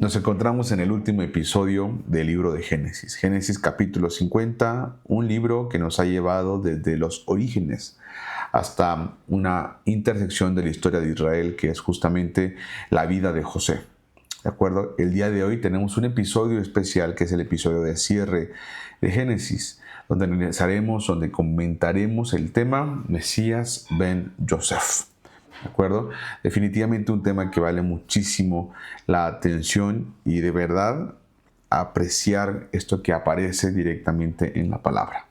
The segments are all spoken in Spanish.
Nos encontramos en el último episodio del libro de Génesis. Génesis capítulo 50, un libro que nos ha llevado desde los orígenes hasta una intersección de la historia de Israel, que es justamente la vida de José. ¿De acuerdo? El día de hoy tenemos un episodio especial que es el episodio de cierre de Génesis, donde analizaremos, donde comentaremos el tema Mesías ben Yosef. ¿De acuerdo? Definitivamente un tema que vale muchísimo la atención y de verdad apreciar esto que aparece directamente en la palabra.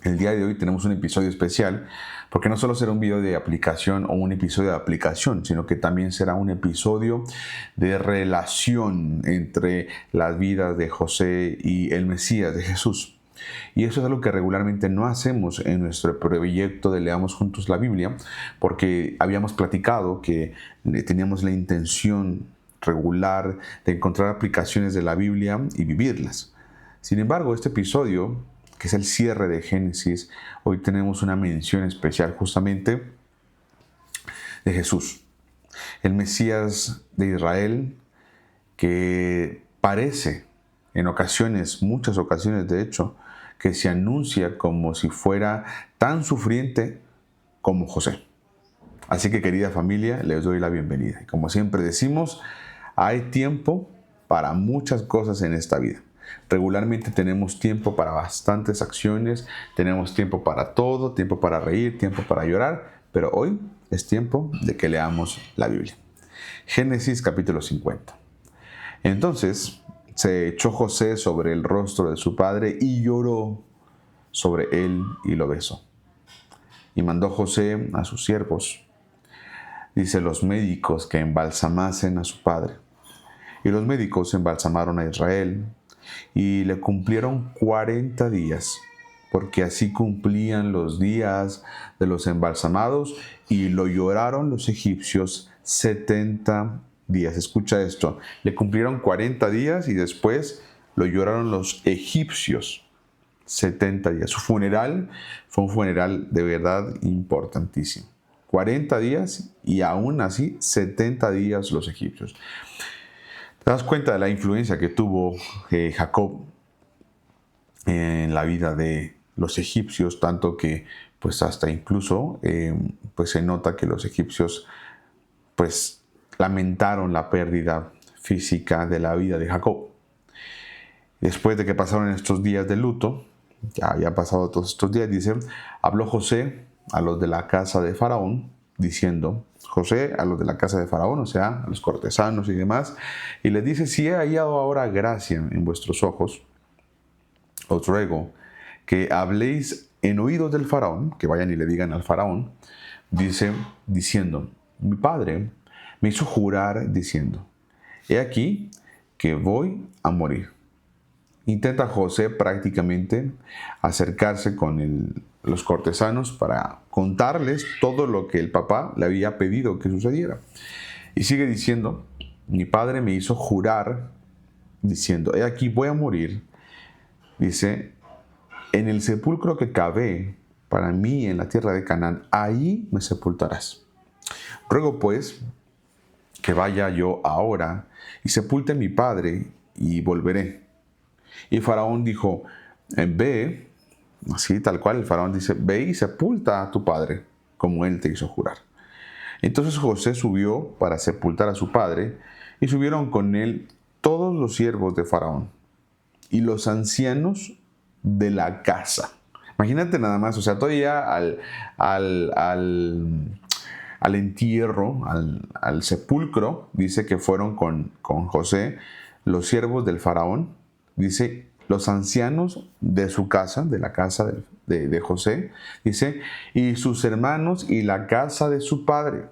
El día de hoy tenemos un episodio especial porque no solo será un video de aplicación o un episodio de aplicación, sino que también será un episodio de relación entre las vidas de José y el Mesías de Jesús. Y eso es algo que regularmente no hacemos en nuestro proyecto de Leamos Juntos la Biblia, porque habíamos platicado que teníamos la intención regular de encontrar aplicaciones de la Biblia y vivirlas. Sin embargo, este episodio, que es el cierre de Génesis, hoy tenemos una mención especial justamente de Jesús, el Mesías de Israel, que parece en ocasiones, muchas ocasiones de hecho, que se anuncia como si fuera tan sufriente como José. Así que, querida familia, les doy la bienvenida. Y como siempre decimos, hay tiempo para muchas cosas en esta vida. Regularmente tenemos tiempo para bastantes acciones, tenemos tiempo para todo, tiempo para reír, tiempo para llorar, pero hoy es tiempo de que leamos la Biblia. Génesis capítulo 50. Entonces se echó José sobre el rostro de su padre y lloró sobre él y lo besó. Y mandó José a sus siervos, dice, los médicos que embalsamasen a su padre. Y los médicos embalsamaron a Israel y le cumplieron 40 días, porque así cumplían los días de los embalsamados, y lo lloraron los egipcios 70 días. Escucha esto, le cumplieron 40 días y después lo lloraron los egipcios 70 días. Su funeral fue un funeral de verdad importantísimo. 40 días y aún así 70 días los egipcios. ¿Te das cuenta de la influencia que tuvo Jacob en la vida de los egipcios? Tanto que pues hasta incluso pues se nota que los egipcios pues lamentaron la pérdida física de la vida de Jacob. Después de que pasaron estos días de luto, ya había pasado todos estos días, dice, habló José a los de la casa de Faraón, diciendo, José a los de la casa de Faraón, o sea, a los cortesanos y demás, y les dice, si he hallado ahora gracia en vuestros ojos, os ruego que habléis en oídos del Faraón, que vayan y le digan al Faraón, dice, diciendo, mi padre me hizo jurar diciendo, he aquí que voy a morir. Intenta José prácticamente acercarse con los cortesanos para contarles todo lo que el papá le había pedido que sucediera. Y sigue diciendo, mi padre me hizo jurar diciendo, he aquí voy a morir. Dice, en el sepulcro que cavé para mí en la tierra de Canaán, ahí me sepultarás. Ruego pues que vaya yo ahora y sepulte a mi padre y volveré. Y Faraón dijo, ve, así tal cual, el Faraón dice, ve y sepulta a tu padre, como él te hizo jurar. Entonces José subió para sepultar a su padre, y subieron con él todos los siervos de Faraón, y los ancianos de la casa. Imagínate nada más, o sea, todavía al entierro, al sepulcro, dice que fueron con José los siervos del Faraón, dice, los ancianos de su casa, de la casa de José, dice, y sus hermanos y la casa de su padre.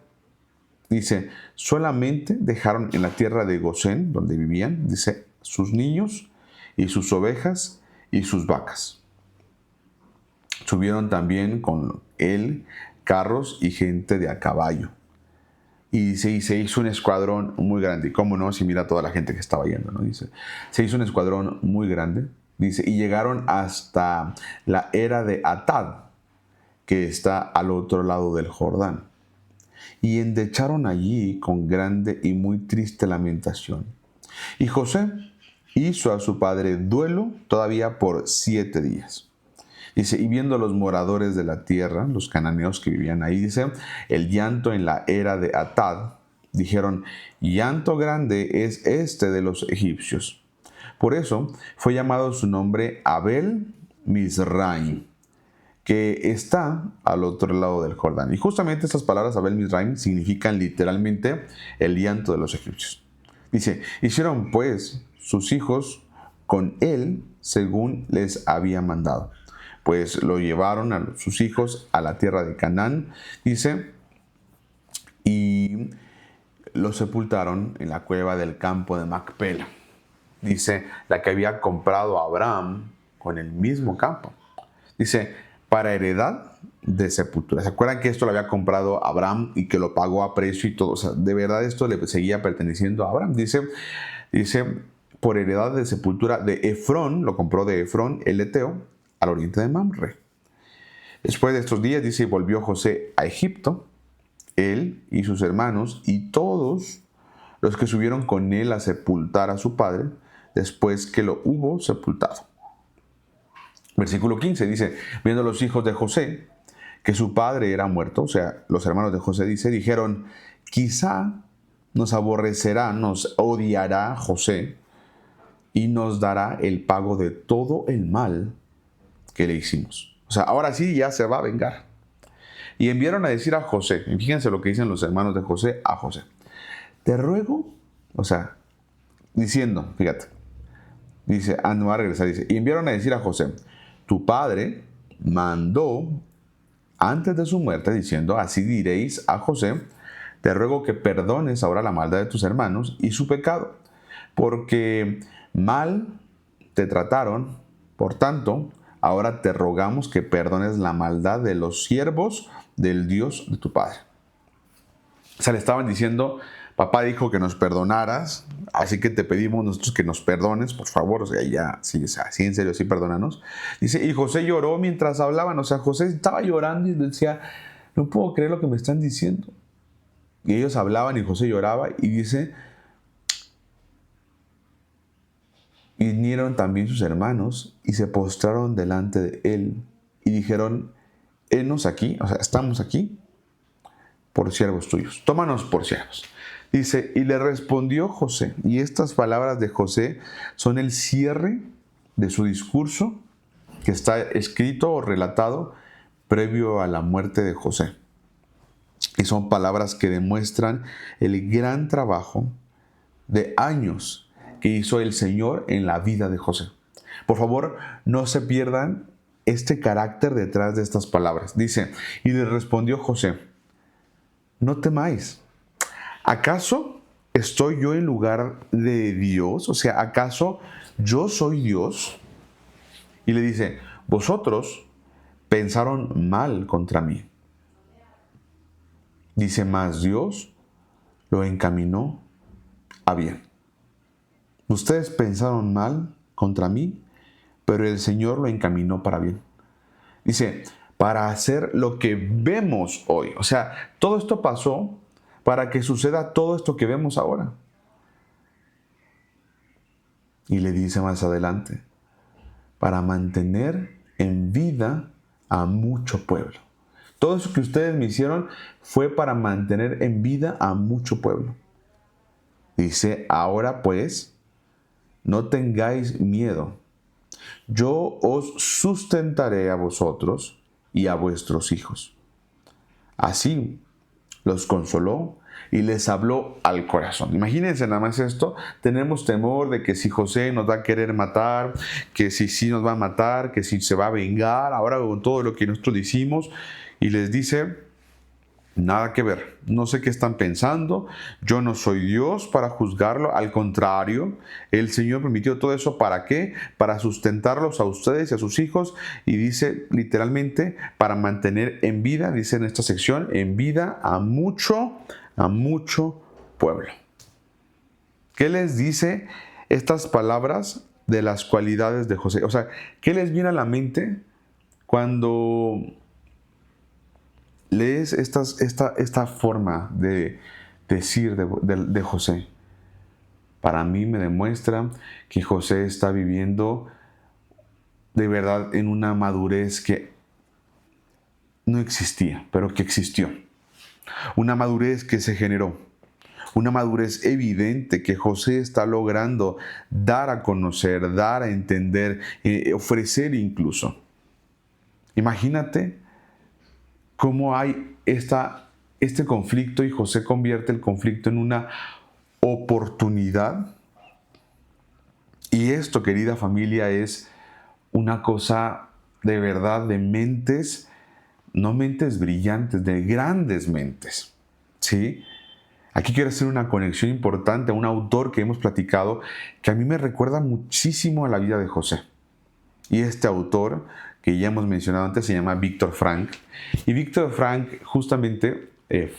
Dice, solamente dejaron en la tierra de Gosén, donde vivían, dice, sus niños y sus ovejas y sus vacas. Subieron también con él carros y gente de a caballo. Y se hizo un escuadrón muy grande. ¿Cómo no? Si mira toda la gente que estaba yendo, ¿no? Dice, se hizo un escuadrón muy grande. Dice, y llegaron hasta la era de Atad, que está al otro lado del Jordán. Y endecharon allí con grande y muy triste lamentación. Y José hizo a su padre duelo todavía por 7 días. Dice, y viendo los moradores de la tierra, los cananeos que vivían ahí, dice, el llanto en la era de Atad, dijeron, llanto grande es este de los egipcios. Por eso fue llamado su nombre Abel Mizraim, que está al otro lado del Jordán. Y justamente estas palabras Abel Mizraim significan literalmente el llanto de los egipcios. Dice, hicieron pues sus hijos con él según les había mandado. Pues lo llevaron a sus hijos a la tierra de Canaán, dice, y lo sepultaron en la cueva del campo de Macpela. Dice, la que había comprado Abraham con el mismo campo. Dice, para heredad de sepultura. ¿Se acuerdan que esto lo había comprado Abraham y que lo pagó a precio y todo? O sea, de verdad esto le seguía perteneciendo a Abraham. Dice, por heredad de sepultura de Efrón, lo compró de Efrón, el Eteo, al oriente de Mamre. Después de estos días, dice, volvió José a Egipto, él y sus hermanos, y todos los que subieron con él a sepultar a su padre, después que lo hubo sepultado. Versículo 15 dice, viendo los hijos de José, que su padre era muerto, o sea, los hermanos de José, dijeron, quizá nos aborrecerá, nos odiará José, y nos dará el pago de todo el mal que le hicimos. O sea, ahora sí ya se va a vengar. Y enviaron a decir a José, y fíjense lo que dicen los hermanos de José a José. Te ruego, o sea, diciendo, fíjate, dice, no va a regresar, dice, y enviaron a decir a José, tu padre mandó antes de su muerte, diciendo, así diréis a José, te ruego que perdones ahora la maldad de tus hermanos y su pecado, porque mal te trataron, por tanto, ahora te rogamos que perdones la maldad de los siervos del Dios de tu padre. O sea, le estaban diciendo, papá dijo que nos perdonaras, así que te pedimos nosotros que nos perdones, por favor, o sea, ya, sí, o sea, sí, en serio, sí, perdónanos. Dice, y José lloró mientras hablaban, o sea, José estaba llorando y decía, no puedo creer lo que me están diciendo. Y ellos hablaban y José lloraba y dice, y vinieron también sus hermanos y se postraron delante de él y dijeron, henos aquí, o sea, estamos aquí por siervos tuyos, tómanos por siervos. Dice, y le respondió José, y estas palabras de José son el cierre de su discurso que está escrito o relatado previo a la muerte de José. Y son palabras que demuestran el gran trabajo de años que hizo el Señor en la vida de José. Por favor, no se pierdan este carácter detrás de estas palabras. Dice, y le respondió José, no temáis. ¿Acaso estoy yo en lugar de Dios? O sea, ¿acaso yo soy Dios? Y le dice, vosotros pensaron mal contra mí. Dice, mas Dios lo encaminó a bien. Ustedes pensaron mal contra mí, pero el Señor lo encaminó para bien. Dice, para hacer lo que vemos hoy. O sea, todo esto pasó para que suceda todo esto que vemos ahora. Y le dice más adelante, para mantener en vida a mucho pueblo. Todo eso que ustedes me hicieron fue para mantener en vida a mucho pueblo. Dice, ahora pues, no tengáis miedo. Yo os sustentaré a vosotros y a vuestros hijos. Así los consoló y les habló al corazón. Imagínense nada más esto. Tenemos temor de que si José nos va a querer matar, que si sí nos va a matar, que si se va a vengar, ahora con todo lo que nosotros hicimos. Y les dice, nada que ver, no sé qué están pensando, yo no soy Dios para juzgarlo, al contrario, el Señor permitió todo eso, ¿para qué? Para sustentarlos a ustedes y a sus hijos, y dice literalmente, para mantener en vida, dice en esta sección, en vida a mucho pueblo. ¿Qué les dice estas palabras de las cualidades de José? O sea, ¿qué les viene a la mente cuando lees esta forma de decir de José? para mí me demuestra que José está viviendo de verdad en una madurez que no existía, pero que existió. Una madurez que se generó. Una madurez evidente que José está logrando dar a conocer, dar a entender, ofrecer incluso. Imagínate cómo hay este conflicto y José convierte el conflicto en una oportunidad. Y esto, querida familia, es una cosa de verdad de mentes, no mentes brillantes, de grandes mentes, ¿sí? Aquí quiero hacer una conexión importante a un autor que hemos platicado que a mí me recuerda muchísimo a la vida de José. Y este autor, que ya hemos mencionado antes, se llama Viktor Frankl. Y Viktor Frankl, justamente,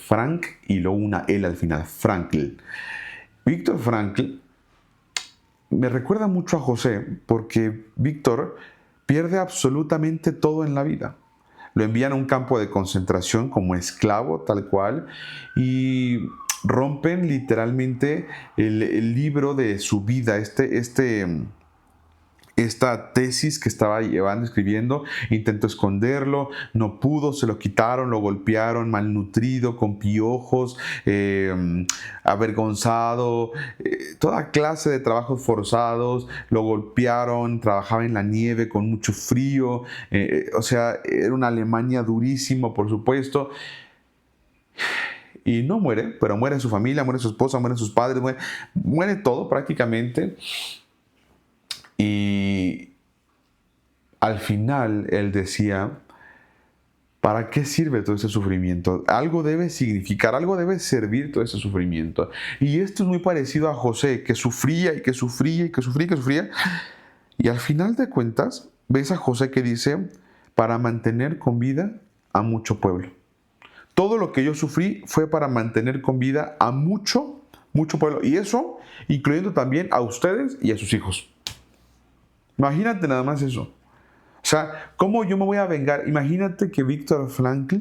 Frank y luego una L al final, Frankl. Viktor Frankl me recuerda mucho a José porque Víctor pierde absolutamente todo en la vida. Lo envían a un campo de concentración como esclavo, tal cual, y rompen literalmente el libro de su vida, esta tesis que estaba escribiendo, intentó esconderlo, no pudo, se lo quitaron, lo golpearon, malnutrido, con piojos, avergonzado, toda clase de trabajos forzados, lo golpearon, trabajaba en la nieve con mucho frío, o sea, era una Alemania durísimo, por supuesto. Y no muere, pero muere su familia, muere su esposa, mueren sus padres, muere todo prácticamente. Y al final él decía, ¿para qué sirve todo ese sufrimiento? Algo debe significar, algo debe servir todo ese sufrimiento. Y esto es muy parecido a José, que sufría y que sufría y que sufría y que sufría. Y al final de cuentas, ves a José que dice, para mantener con vida a mucho pueblo. Todo lo que yo sufrí fue para mantener con vida a mucho pueblo. Y eso incluyendo también a ustedes y a sus hijos. Imagínate nada más eso. O sea, ¿cómo yo me voy a vengar? Imagínate que Viktor Frankl,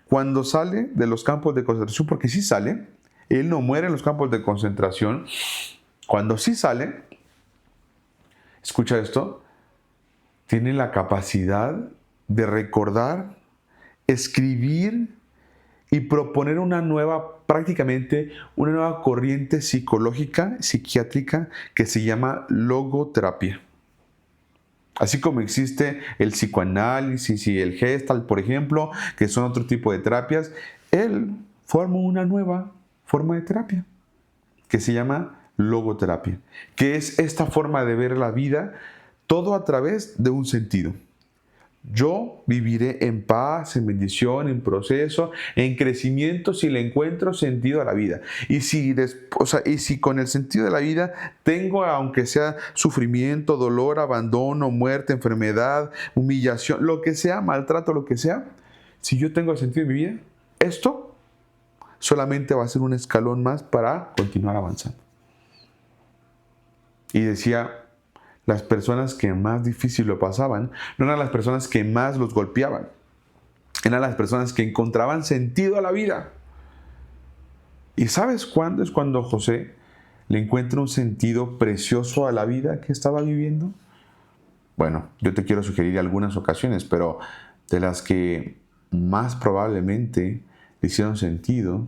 cuando sale de los campos de concentración, porque sí sale, él no muere en los campos de concentración, cuando sí sale, escucha esto, tiene la capacidad de recordar, escribir y proponer prácticamente una nueva corriente psicológica, psiquiátrica, que se llama logoterapia. Así como existe el psicoanálisis y el Gestalt, por ejemplo, que son otro tipo de terapias, él forma una nueva forma de terapia que se llama logoterapia, que es esta forma de ver la vida todo a través de un sentido. Yo viviré en paz, en bendición, en proceso, en crecimiento si le encuentro sentido a la vida. Y si con el sentido de la vida tengo, aunque sea sufrimiento, dolor, abandono, muerte, enfermedad, humillación, lo que sea, maltrato, lo que sea, si yo tengo el sentido de mi vida, esto solamente va a ser un escalón más para continuar avanzando. Y decía, las personas que más difícil lo pasaban no eran las personas que más los golpeaban, eran las personas que encontraban sentido a la vida. ¿Y sabes cuándo es cuando José le encuentra un sentido precioso a la vida que estaba viviendo? Bueno, yo te quiero sugerir algunas ocasiones, pero de las que más probablemente le hicieron sentido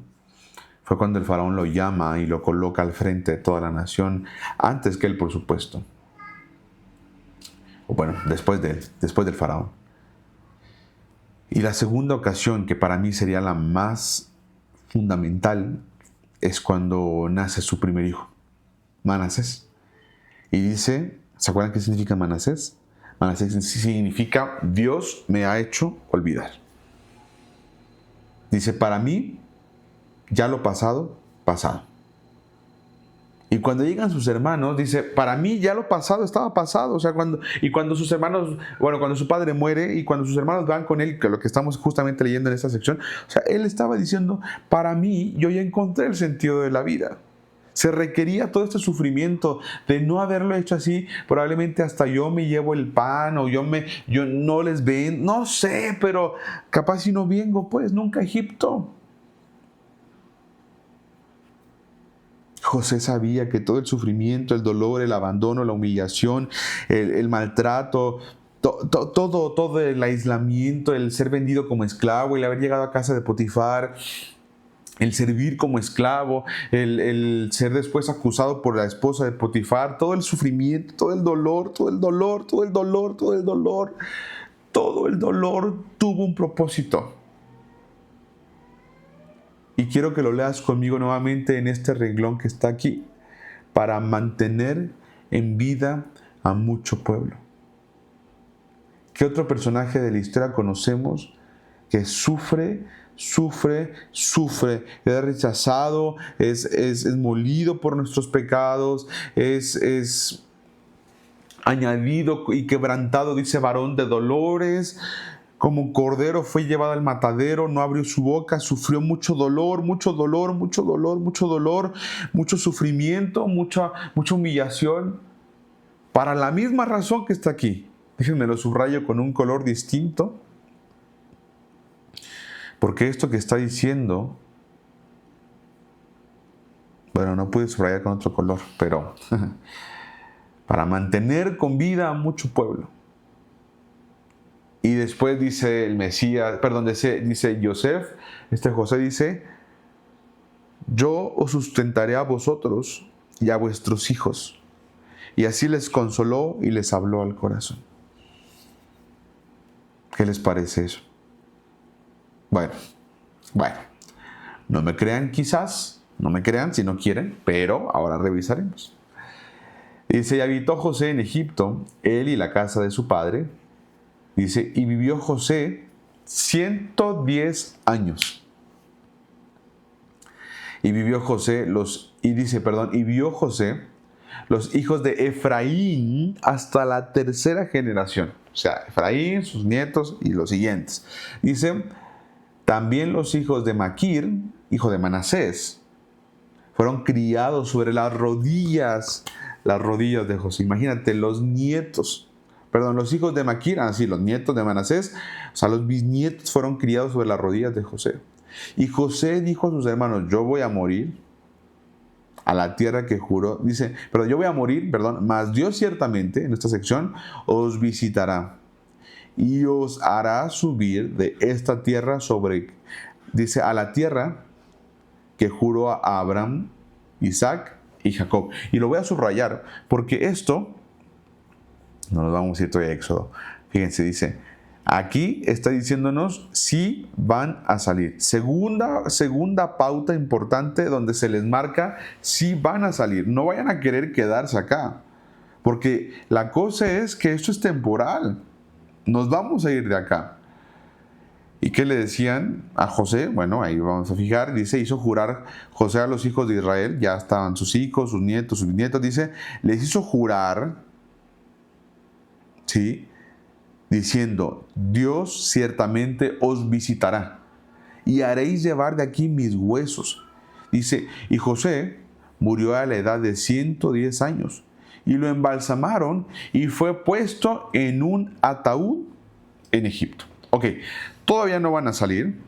fue cuando el faraón lo llama y lo coloca al frente de toda la nación, antes que él, por supuesto. O bueno, después del faraón. Y la segunda ocasión, que para mí sería la más fundamental, es cuando nace su primer hijo, Manasés. Y dice, ¿se acuerdan qué significa Manasés? Manasés significa Dios me ha hecho olvidar. Dice, para mí, ya lo pasado, pasado. Y cuando llegan sus hermanos, dice, para mí ya lo pasado estaba pasado. O sea, cuando sus hermanos, cuando su padre muere y cuando sus hermanos van con él, que es lo que estamos justamente leyendo en esta sección, o sea, él estaba diciendo, para mí yo ya encontré el sentido de la vida. Se requería todo este sufrimiento de no haberlo hecho así. Probablemente hasta yo me llevo el pan o yo no les ven, no sé, pero capaz si no vengo pues nunca a Egipto. José sabía que todo el sufrimiento, el dolor, el abandono, la humillación, el maltrato, todo el aislamiento, el ser vendido como esclavo, el haber llegado a casa de Potifar, el servir como esclavo, el ser después acusado por la esposa de Potifar, todo el sufrimiento, todo el dolor tuvo un propósito. Y quiero que lo leas conmigo nuevamente en este renglón que está aquí, para mantener en vida a mucho pueblo. ¿Qué otro personaje de la historia conocemos que sufre, es rechazado, es molido por nuestros pecados, es añadido y quebrantado, dice, varón de dolores? Como cordero fue llevado al matadero, no abrió su boca, sufrió mucho dolor, mucho sufrimiento, mucha humillación, para la misma razón que está aquí. Déjenme lo subrayo con un color distinto, porque esto que está diciendo, bueno, no pude subrayar con otro color, pero para mantener con vida a mucho pueblo. Y después dice el Mesías, dice José dice, yo os sustentaré a vosotros y a vuestros hijos. Y así les consoló y les habló al corazón. ¿Qué les parece eso? Bueno, no me crean quizás, no me crean si no quieren, pero ahora revisaremos. Dice, y habitó José en Egipto, él y la casa de su padre. Dice, y vivió José 110 años. Y vio José los hijos de Efraín hasta la tercera generación. O sea, Efraín, sus nietos y los siguientes. Dice, también los hijos de Maquir, hijo de Manasés, fueron criados sobre las rodillas de José. Imagínate, los hijos de Maquir, los nietos de Manasés, o sea, los bisnietos fueron criados sobre las rodillas de José. Y José dijo a sus hermanos, yo voy a morir a la tierra que juró, mas Dios ciertamente, en esta sección, os visitará y os hará subir de esta tierra a la tierra que juró a Abraham, Isaac y Jacob. Y lo voy a subrayar, porque esto, no nos vamos a ir todavía a Éxodo. Fíjense, dice, aquí está diciéndonos si van a salir. Segunda pauta importante donde se les marca si van a salir. No vayan a querer quedarse acá, porque la cosa es que esto es temporal. Nos vamos a ir de acá. ¿Y qué le decían a José? Bueno, ahí vamos a fijar. Dice, hizo jurar José a los hijos de Israel. Ya estaban sus hijos, sus nietos, sus bisnietos. Dice, les hizo jurar, ¿sí?, diciendo, Dios ciertamente os visitará y haréis llevar de aquí mis huesos. Dice, y José murió a la edad de 110 años y lo embalsamaron y fue puesto en un ataúd en Egipto. Ok, todavía no van a salir,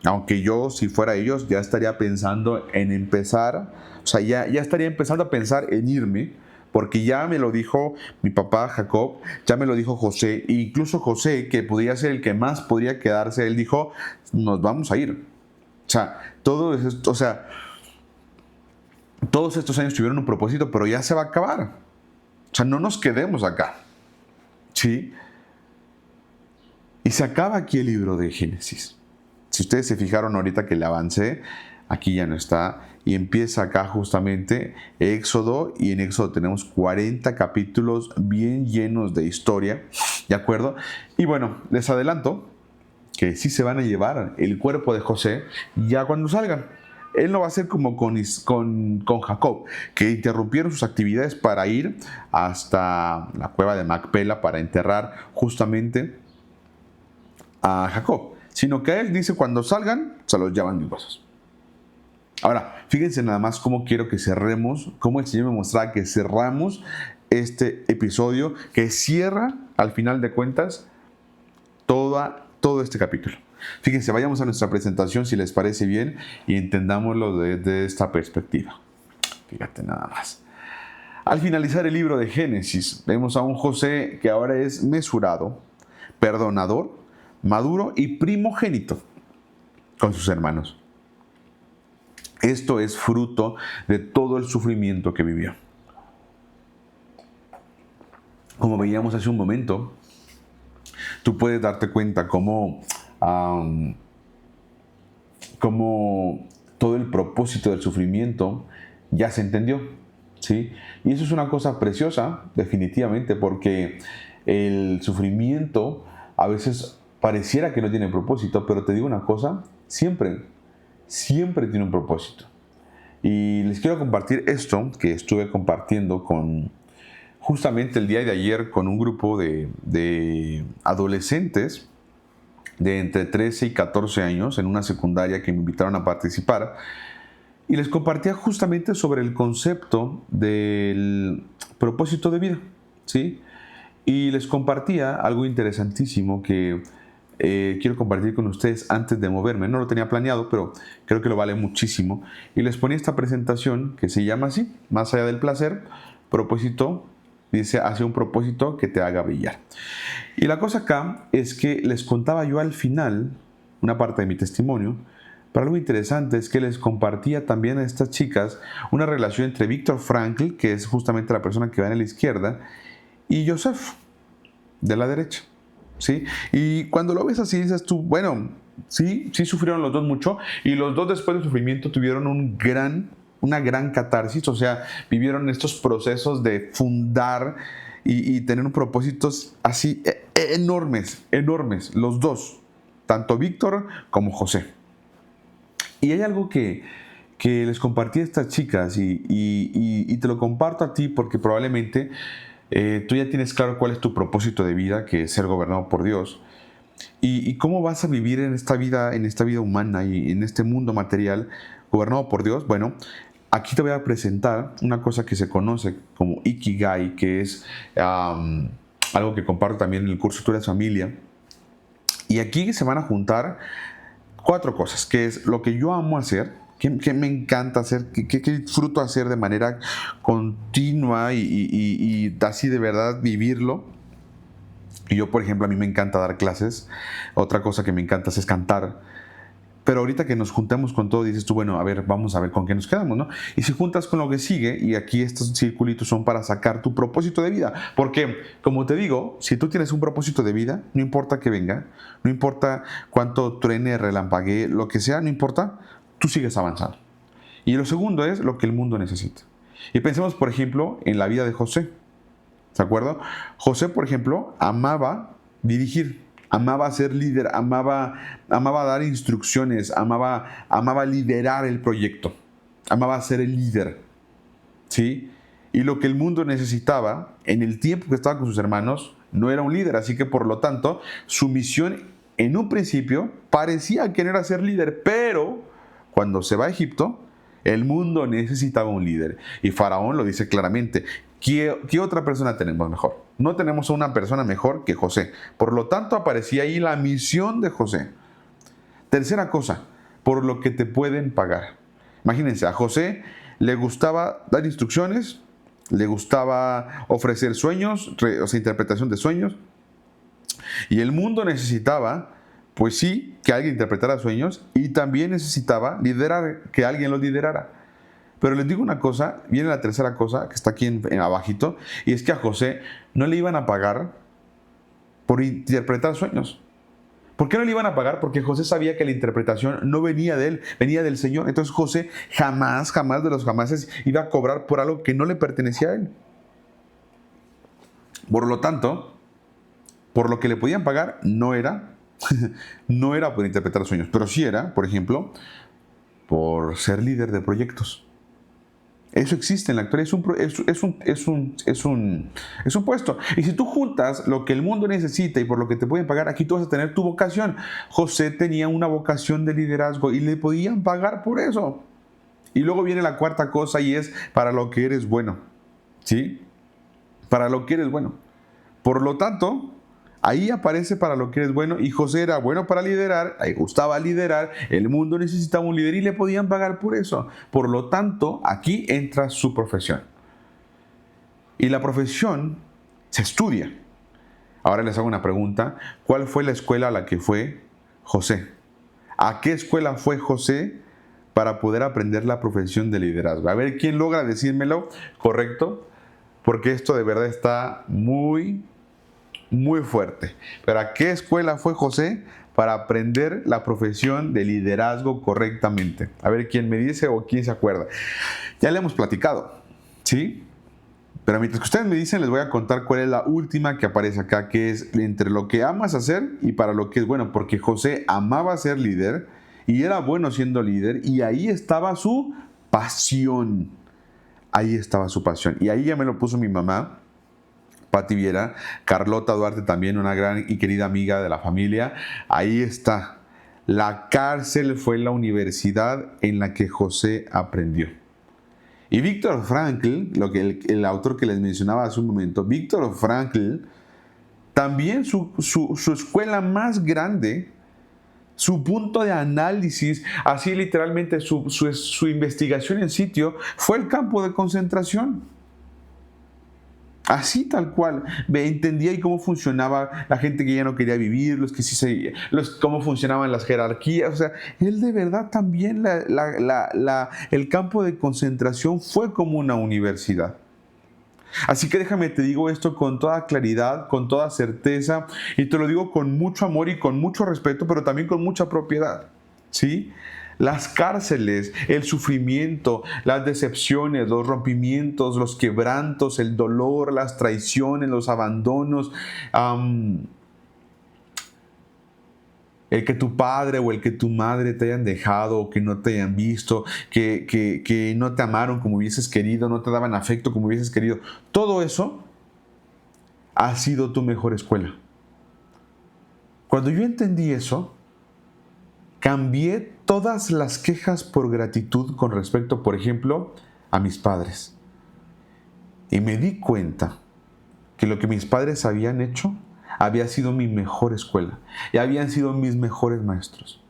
aunque yo, si fuera ellos, ya estaría pensando en empezar, ya estaría empezando a pensar en irme, porque ya me lo dijo mi papá Jacob, ya me lo dijo José, e incluso José, que podría ser el que más podría quedarse, él dijo, nos vamos a ir. Todos estos años tuvieron un propósito, pero ya se va a acabar. No nos quedemos acá. ¿Sí? Y se acaba aquí el libro de Génesis. Si ustedes se fijaron ahorita que le avancé, aquí ya no está. Y empieza acá justamente Éxodo. Y en Éxodo tenemos 40 capítulos bien llenos de historia. ¿De acuerdo? Y bueno, les adelanto que sí se van a llevar el cuerpo de José ya cuando salgan. Él no va a ser como con Jacob, que interrumpieron sus actividades para ir hasta la cueva de Macpela para enterrar justamente a Jacob, sino que él dice, cuando salgan, se los llevan mis huesos. Ahora, fíjense nada más cómo quiero que cerremos, cómo el Señor me mostraba que cerramos este episodio, que cierra, al final de cuentas, todo este capítulo. Fíjense, vayamos a nuestra presentación, si les parece bien, y entendámoslo desde esta perspectiva. Fíjate nada más. Al finalizar el libro de Génesis, vemos a un José que ahora es mesurado, perdonador, maduro y primogénito con sus hermanos. Esto es fruto de todo el sufrimiento que vivió. Como veíamos hace un momento, tú puedes darte cuenta cómo todo el propósito del sufrimiento ya se entendió, ¿sí? Y eso es una cosa preciosa, definitivamente, porque el sufrimiento a veces pareciera que no tiene propósito, pero te digo una cosa, siempre tiene un propósito. Y les quiero compartir esto que estuve compartiendo justamente el día de ayer con un grupo de adolescentes de entre 13 y 14 años en una secundaria que me invitaron a participar. Y les compartía justamente sobre el concepto del propósito de vida, ¿sí? Y les compartía algo interesantísimo que quiero compartir con ustedes antes de moverme. No lo tenía planeado, pero creo que lo vale muchísimo. Y les ponía esta presentación que se llama así, Más allá del placer, propósito, dice, hacia un propósito que te haga brillar. Y la cosa acá es que les contaba yo al final, una parte de mi testimonio, pero algo interesante es que les compartía también a estas chicas una relación entre Viktor Frankl, que es justamente la persona que va en la izquierda, y Joseph, de la derecha, ¿sí? Y cuando lo ves así, dices tú, bueno, sí sufrieron los dos mucho, y los dos después del sufrimiento tuvieron una gran catarsis, o sea, vivieron estos procesos de fundar y tener propósitos así enormes, los dos, tanto Víctor como José. Y hay algo que les compartí a estas chicas y te lo comparto a ti porque probablemente tú ya tienes claro cuál es tu propósito de vida, que es ser gobernado por Dios. Y cómo vas a vivir en esta vida humana y en este mundo material gobernado por Dios. Bueno, aquí te voy a presentar una cosa que se conoce como Ikigai, que es algo que comparto también en el curso Tú eres familia. Y aquí se van a juntar 4 cosas, que es lo que yo amo hacer, que me encanta hacer, que disfruto hacer de manera continua y así de verdad vivirlo. Y yo, por ejemplo, a mí me encanta dar clases. Otra cosa que me encanta es cantar. Pero ahorita que nos juntamos con todo, dices tú, bueno, a ver, vamos a ver con qué nos quedamos, ¿no? Y si juntas con lo que sigue, y aquí estos circulitos son para sacar tu propósito de vida. Porque, como te digo, si tú tienes un propósito de vida, no importa que venga, no importa cuánto truene, relampaguee, lo que sea, no importa, tú sigues avanzando. Y lo segundo es lo que el mundo necesita. Y pensemos, por ejemplo, en la vida de José. ¿De acuerdo? José, por ejemplo, amaba dirigir, amaba ser líder, amaba dar instrucciones, amaba liderar el proyecto, amaba ser el líder, ¿sí? Y lo que el mundo necesitaba en el tiempo que estaba con sus hermanos no era un líder, así que por lo tanto su misión en un principio parecía que no era ser líder, pero cuando se va a Egipto, el mundo necesitaba un líder. Y Faraón lo dice claramente. ¿Qué otra persona tenemos mejor? No tenemos a una persona mejor que José. Por lo tanto, aparecía ahí la misión de José. Tercera cosa, por lo que te pueden pagar. Imagínense, a José le gustaba dar instrucciones, le gustaba ofrecer sueños, o sea, interpretación de sueños. Y el mundo necesitaba, pues sí, que alguien interpretara sueños y también necesitaba liderar, que alguien los liderara. Pero les digo una cosa, viene la tercera cosa que está aquí en abajito, y es que a José no le iban a pagar por interpretar sueños. ¿Por qué no le iban a pagar? Porque José sabía que la interpretación no venía de él, venía del Señor. Entonces José jamás de los jamases iba a cobrar por algo que no le pertenecía a él. Por lo tanto, por lo que le podían pagar no era por interpretar sueños, pero sí era, por ejemplo, por ser líder de proyectos. Eso existe en la actualidad, es un puesto. Y si tú juntas lo que el mundo necesita y por lo que te pueden pagar, aquí tú vas a tener tu vocación. José tenía una vocación de liderazgo y le podían pagar por eso. Y luego viene la cuarta cosa y es para lo que eres bueno. ¿Sí? Para lo que eres bueno. Por lo tanto, Ahí aparece para lo que eres bueno, y José era bueno para liderar, le gustaba liderar, el mundo necesitaba un líder y le podían pagar por eso. Por lo tanto, aquí entra su profesión. Y la profesión se estudia. Ahora les hago una pregunta. ¿Cuál fue la escuela a la que fue José? ¿A qué escuela fue José para poder aprender la profesión de liderazgo? A ver, ¿quién logra decírmelo correcto? Porque esto de verdad está muy fuerte. Pero ¿a qué escuela fue José para aprender la profesión de liderazgo correctamente? A ver, ¿quién me dice o quién se acuerda? Ya le hemos platicado, ¿sí? Pero mientras que ustedes me dicen, les voy a contar cuál es la última que aparece acá, que es entre lo que amas hacer y para lo que es bueno, porque José amaba ser líder y era bueno siendo líder, y ahí estaba su pasión. Ahí estaba su pasión. Y ahí ya me lo puso mi mamá, Pati Viera, Carlota Duarte también, una gran y querida amiga de la familia. Ahí está. La cárcel fue la universidad en la que José aprendió. Y Viktor Frankl, el autor que les mencionaba hace un momento, Viktor Frankl, también su escuela más grande, su punto de análisis, así literalmente su investigación en sitio, fue el campo de concentración. Así tal cual, entendía y cómo funcionaba la gente que ya no quería vivir, cómo funcionaban las jerarquías. O sea, él de verdad también, el campo de concentración fue como una universidad. Así que déjame te digo esto con toda claridad, con toda certeza, y te lo digo con mucho amor y con mucho respeto, pero también con mucha propiedad, ¿sí? Las cárceles, el sufrimiento, las decepciones, los rompimientos, los quebrantos, el dolor, las traiciones, los abandonos, el que tu padre o el que tu madre te hayan dejado o que no te hayan visto, que no te amaron como hubieses querido, no te daban afecto como hubieses querido. Todo eso ha sido tu mejor escuela. Cuando yo entendí eso, cambié todas las quejas por gratitud con respecto, por ejemplo, a mis padres. Y me di cuenta que lo que mis padres habían hecho había sido mi mejor escuela y habían sido mis mejores maestros.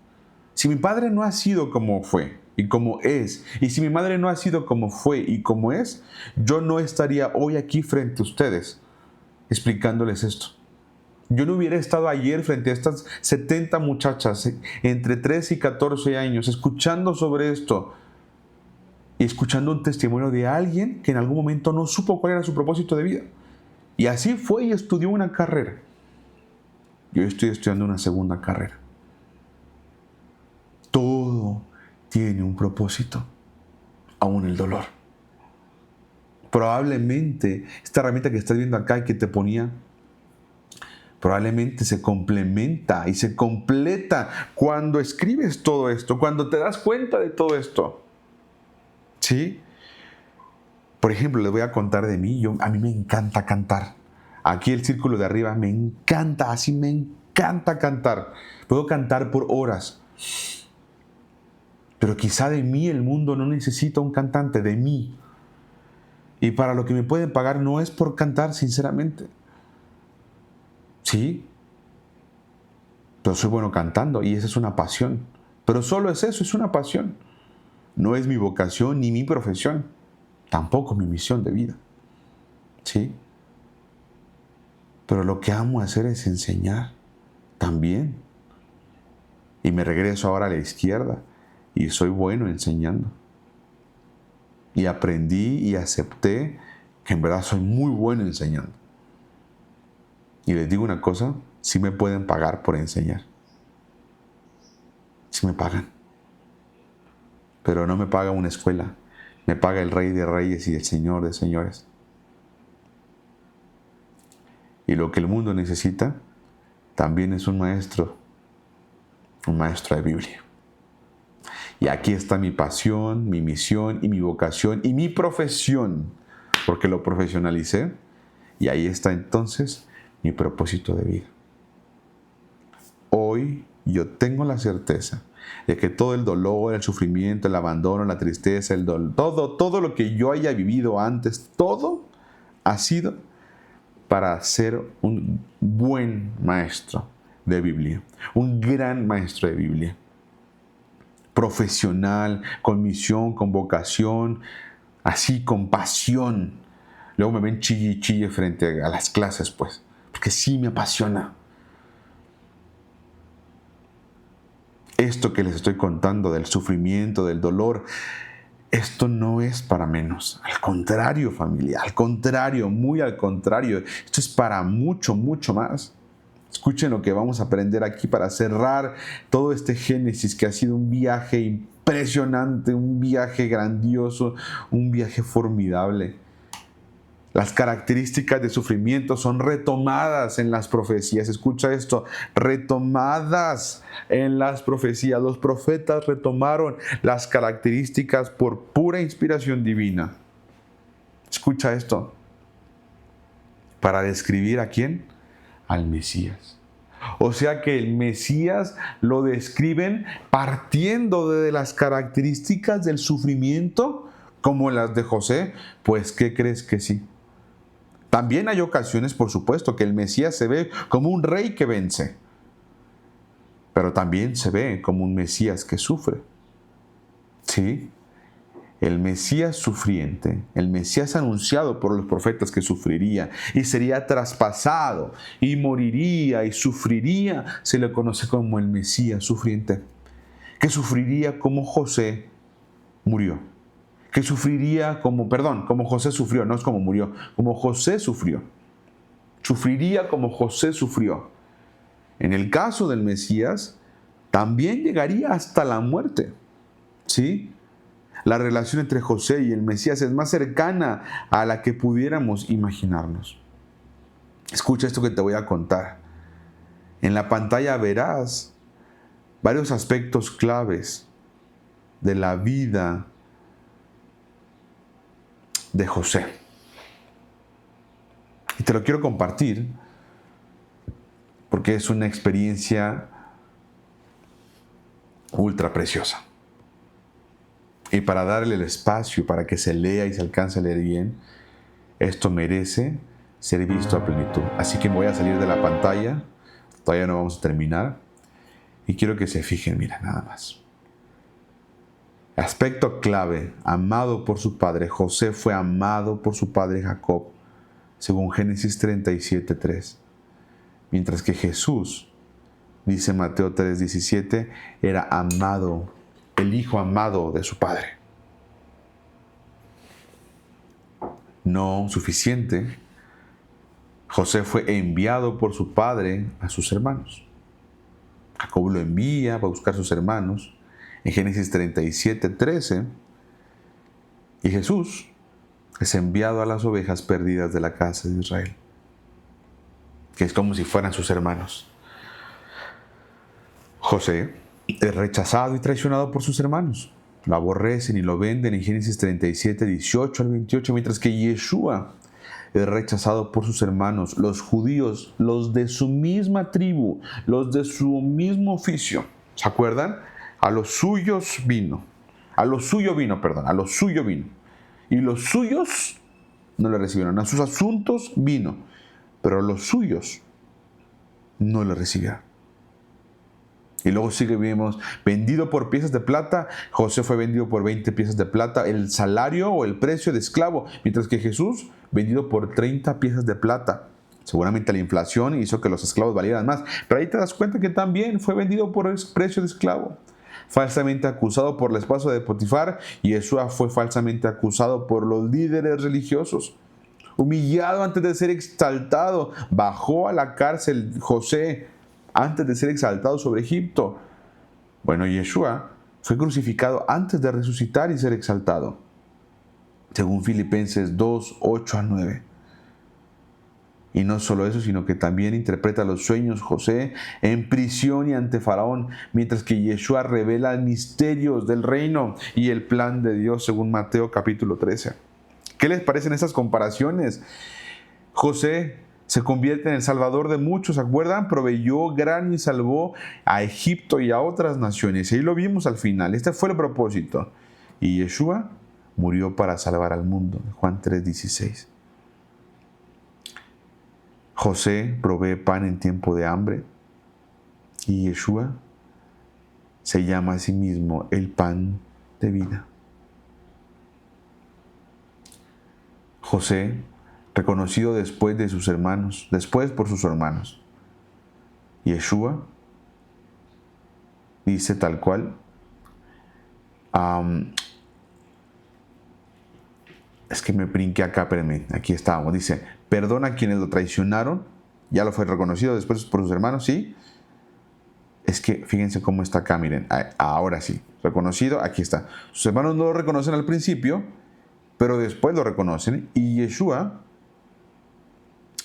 Si mi padre no ha sido como fue y como es, y si mi madre no ha sido como fue y como es, yo no estaría hoy aquí frente a ustedes explicándoles esto. Yo no hubiera estado ayer frente a estas 70 muchachas entre 3 y 14 años escuchando sobre esto y escuchando un testimonio de alguien que en algún momento no supo cuál era su propósito de vida. Y así fue y estudió una carrera. Yo estoy estudiando una segunda carrera. Todo tiene un propósito, aún el dolor. Probablemente esta herramienta que estás viendo acá y que te ponía, probablemente se complementa y se completa cuando escribes todo esto, cuando te das cuenta de todo esto. ¿Sí? Por ejemplo, les voy a contar de mí. A mí me encanta cantar. Aquí el círculo de arriba me encanta, así me encanta cantar. Puedo cantar por horas. Pero quizá de mí el mundo no necesita un cantante, de mí. Y para lo que me pueden pagar no es por cantar, sinceramente. Sí, pero soy bueno cantando y esa es una pasión. Pero solo es eso, es una pasión. No es mi vocación ni mi profesión. Tampoco mi misión de vida. ¿Sí? Pero lo que amo hacer es enseñar también. Y me regreso ahora a la izquierda y soy bueno enseñando. Y aprendí y acepté que en verdad soy muy bueno enseñando. Y les digo una cosa, sí me pueden pagar por enseñar. Sí me pagan. Pero no me paga una escuela, me paga el Rey de Reyes y el Señor de Señores. Y lo que el mundo necesita también es un maestro de Biblia. Y aquí está mi pasión, mi misión y mi vocación y mi profesión, porque lo profesionalicé. Y ahí está entonces mi propósito de vida. Hoy yo tengo la certeza de que todo el dolor, el sufrimiento, el abandono, la tristeza, todo lo que yo haya vivido antes, todo ha sido para ser un buen maestro de Biblia, un gran maestro de Biblia, profesional, con misión, con vocación, así con pasión. Luego me ven chille y chille frente a las clases, pues, porque sí me apasiona. Esto que les estoy contando del sufrimiento, del dolor, esto no es para menos. Al contrario, familia, al contrario, muy al contrario. Esto es para mucho, mucho más. Escuchen lo que vamos a aprender aquí para cerrar todo este Génesis, que ha sido un viaje impresionante, un viaje grandioso, un viaje formidable. Las características de sufrimiento son retomadas en las profecías. Escucha esto, retomadas en las profecías. Los profetas retomaron las características por pura inspiración divina. Escucha esto. ¿Para describir a quién? Al Mesías. O sea que el Mesías lo describen partiendo de las características del sufrimiento, como las de José. Pues, ¿qué crees que sí? También hay ocasiones, por supuesto, que el Mesías se ve como un rey que vence, pero también se ve como un Mesías que sufre. ¿Sí? El Mesías sufriente, el Mesías anunciado por los profetas que sufriría y sería traspasado y moriría y sufriría, se le conoce como el Mesías sufriente, que sufriría como José murió. Que sufriría como José sufrió, no es como murió, como José sufrió. Sufriría como José sufrió. En el caso del Mesías, también llegaría hasta la muerte. ¿Sí? La relación entre José y el Mesías es más cercana a la que pudiéramos imaginarnos. Escucha esto que te voy a contar. En la pantalla verás varios aspectos claves de la vida de José. Y te lo quiero compartir porque es una experiencia ultra preciosa. Y para darle el espacio para que se lea y se alcance a leer bien, esto merece ser visto a plenitud. Así que me voy a salir de la pantalla, todavía no vamos a terminar, y quiero que se fijen, mira, nada más. Aspecto clave, amado por su padre. José fue amado por su padre Jacob, según Génesis 37:3. Mientras que Jesús, dice Mateo 3:17, era amado, el hijo amado de su padre. No suficiente, José fue enviado por su padre a sus hermanos. Jacob lo envía para buscar a sus hermanos en Génesis 37:13, y Jesús es enviado a las ovejas perdidas de la casa de Israel, que es como si fueran sus hermanos. José es rechazado y traicionado por sus hermanos. Lo aborrecen y lo venden en Génesis 37:18 al 28, mientras que Yeshua es rechazado por sus hermanos, los judíos, los de su misma tribu, los de su mismo oficio. ¿Se acuerdan? A los suyos vino. A lo suyo vino. Y los suyos no le recibieron. A sus asuntos vino, pero los suyos no le recibieron. Y luego vemos, vendido por piezas de plata. José fue vendido por 20 piezas de plata, el salario o el precio de esclavo, mientras que Jesús, vendido por 30 piezas de plata. Seguramente la inflación hizo que los esclavos valieran más, pero ahí te das cuenta que también fue vendido por el precio de esclavo. Falsamente acusado por la esposa de Potifar, y Yeshua fue falsamente acusado por los líderes religiosos. Humillado antes de ser exaltado, bajó a la cárcel José antes de ser exaltado sobre Egipto. Bueno, Yeshua fue crucificado antes de resucitar y ser exaltado, según Filipenses 2:8-9. Y no solo eso, sino que también interpreta los sueños José en prisión y ante Faraón, mientras que Yeshua revela misterios del reino y el plan de Dios, según Mateo capítulo 13. ¿Qué les parecen estas comparaciones? José se convierte en el salvador de muchos, ¿se acuerdan? Proveyó gran y salvó a Egipto y a otras naciones. Y ahí lo vimos al final. Este fue el propósito. Y Yeshua murió para salvar al mundo. Juan 3:16. José provee pan en tiempo de hambre y Yeshua se llama a sí mismo el pan de vida. José, reconocido después por sus hermanos. Yeshua dice tal cual, es que me brinqué acá, espérenme, aquí estábamos, dice, perdona a quienes lo traicionaron, ya lo fue reconocido después por sus hermanos, ¿sí? Es que fíjense cómo está acá, miren, ahora sí, reconocido, aquí está. Sus hermanos no lo reconocen al principio, pero después lo reconocen, y Yeshua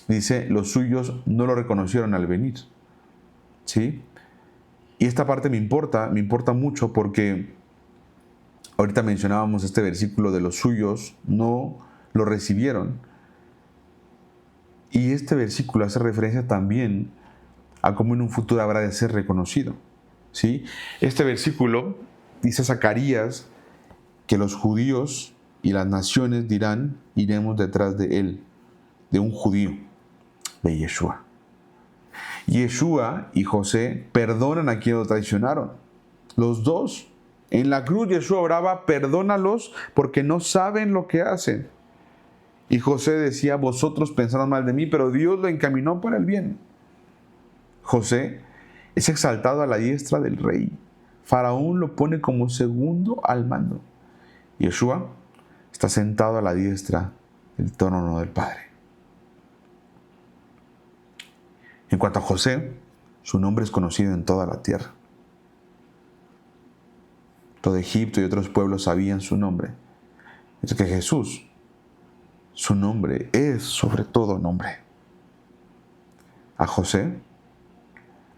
dice, los suyos no lo reconocieron al venir, ¿sí? Y esta parte me importa mucho porque ahorita mencionábamos este versículo de los suyos no lo recibieron. Y este versículo hace referencia también a cómo en un futuro habrá de ser reconocido, ¿sí? Este versículo dice Zacarías que los judíos y las naciones dirán, iremos detrás de él, de un judío, de Yeshua. Yeshua y José perdonan a quienes lo traicionaron. Los dos. En la cruz Yeshua oraba, perdónalos porque no saben lo que hacen. Y José decía, vosotros pensaron mal de mí, pero Dios lo encaminó para el bien. José es exaltado a la diestra del rey. Faraón lo pone como segundo al mando. Yeshua está sentado a la diestra del trono del Padre. En cuanto a José, su nombre es conocido en toda la tierra. Todo Egipto y otros pueblos sabían su nombre. Es que Jesús, su nombre es sobre todo nombre. A José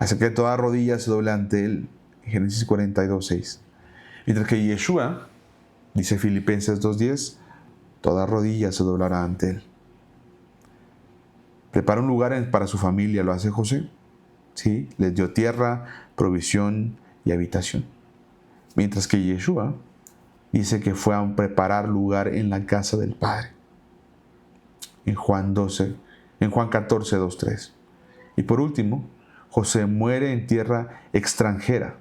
hace que toda rodilla se doble ante él, en Génesis 42:6. Mientras que Yeshua, dice Filipenses 2:10, toda rodilla se doblará ante él. Prepara un lugar para su familia, lo hace José. ¿Sí? Les dio tierra, provisión y habitación. Mientras que Yeshua dice que fue a preparar lugar en la casa del Padre. En Juan 14, 2, 3. Y por último, José muere en tierra extranjera,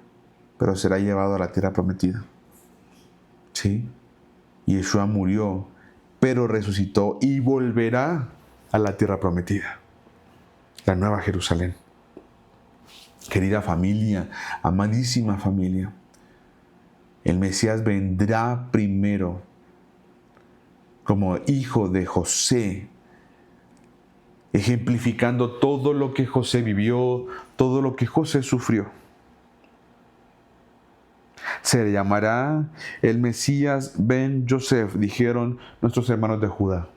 pero será llevado a la tierra prometida. ¿Sí? Yeshua murió, pero resucitó y volverá a la tierra prometida, la nueva Jerusalén. Querida familia, amadísima familia, el Mesías vendrá primero como hijo de José, ejemplificando todo lo que José vivió, todo lo que José sufrió. Se le llamará el Mesías Ben Yosef, dijeron nuestros hermanos de Judá,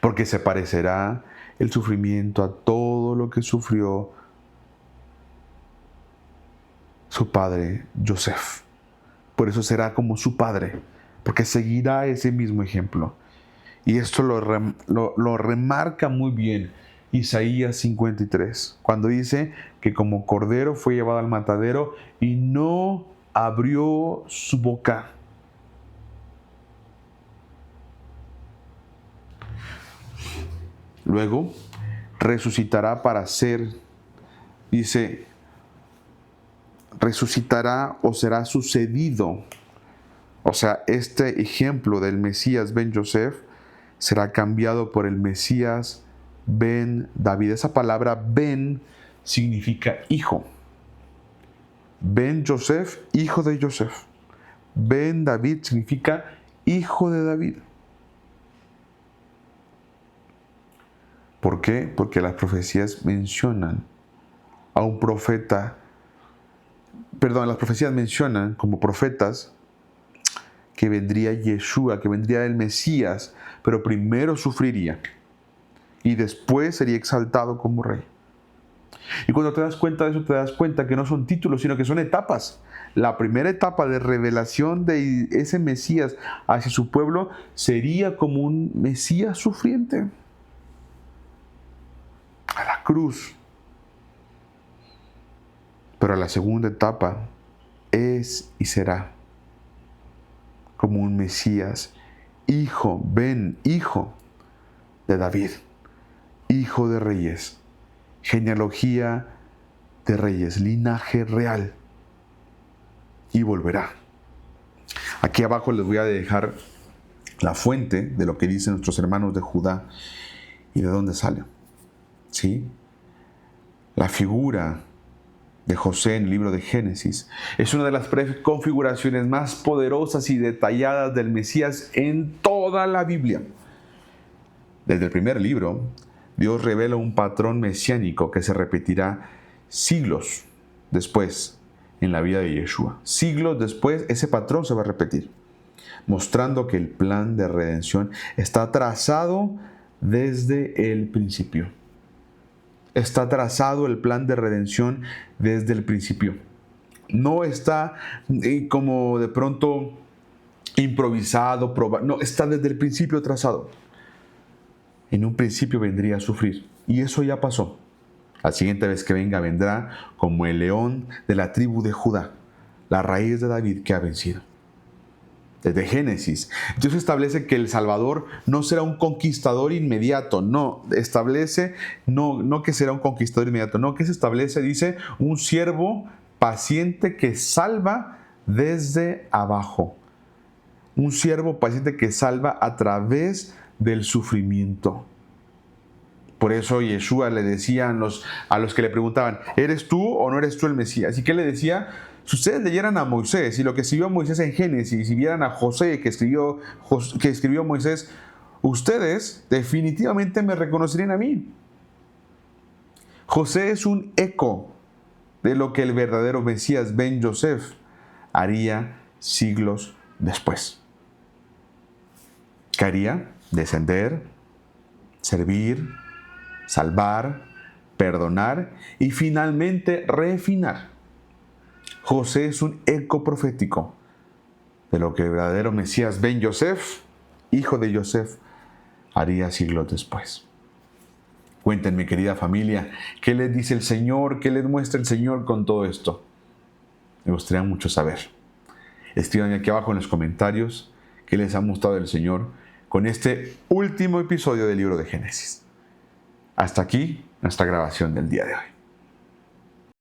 porque se parecerá el sufrimiento a todo lo que sufrió su padre Yosef. Por eso será como su padre, porque seguirá ese mismo ejemplo. Y esto lo remarca muy bien Isaías 53, cuando dice que como cordero fue llevado al matadero y no abrió su boca. Luego resucitará para ser, dice, resucitará o será sucedido. O sea, este ejemplo del Mesías Ben Yosef será cambiado por el Mesías Ben David. Esa palabra Ben significa hijo. Ben Yosef, hijo de Yosef. Ben David significa hijo de David. ¿Por qué? Porque las profecías mencionan a un profeta, las profecías mencionan como profetas que vendría Yeshua, que vendría el Mesías, pero primero sufriría y después sería exaltado como rey. Y cuando te das cuenta de eso, te das cuenta que no son títulos, sino que son etapas. La primera etapa de revelación de ese Mesías hacia su pueblo sería como un Mesías sufriente. A la cruz. Pero la segunda etapa es y será como un Mesías, hijo de David, hijo de reyes, genealogía de reyes, linaje real, y volverá. Aquí abajo les voy a dejar la fuente de lo que dicen nuestros hermanos de Judá y de dónde sale. ¿Sí? La figura de José en el libro de Génesis es una de las configuraciones más poderosas y detalladas del Mesías en toda la Biblia. Desde el primer libro, Dios revela un patrón mesiánico que se repetirá siglos después en la vida de Yeshua. Siglos después, ese patrón se va a repetir, mostrando que el plan de redención está trazado desde el principio. Está trazado el plan de redención desde el principio. No está como de pronto improvisado, no, está desde el principio trazado. En un principio vendría a sufrir, y eso ya pasó. La siguiente vez que venga, vendrá como el león de la tribu de Judá, la raíz de David que ha vencido. Desde Génesis, Dios establece que el Salvador no será un conquistador inmediato, no, establece, no que será un conquistador inmediato, no, que se establece, dice, un siervo paciente que salva desde abajo. Un siervo paciente que salva a través del sufrimiento. Por eso Yeshua le decía a los que le preguntaban, ¿eres tú o no eres tú el Mesías? ¿Y qué le decía? Si ustedes leyeran a Moisés y lo que escribió Moisés en Génesis y vieran a José que escribió Moisés, ustedes definitivamente me reconocerían a mí. José es un eco de lo que el verdadero Mesías Ben Yosef haría siglos después. ¿Qué haría? Descender, servir, salvar, perdonar y finalmente refinar. José es un eco profético de lo que el verdadero Mesías Ben Yosef, hijo de Yosef, haría siglos después. Cuéntenme, querida familia, ¿qué les dice el Señor? ¿Qué les muestra el Señor con todo esto? Me gustaría mucho saber. Escriban aquí abajo en los comentarios qué les ha mostrado el Señor con este último episodio del libro de Génesis. Hasta aquí nuestra grabación del día de hoy.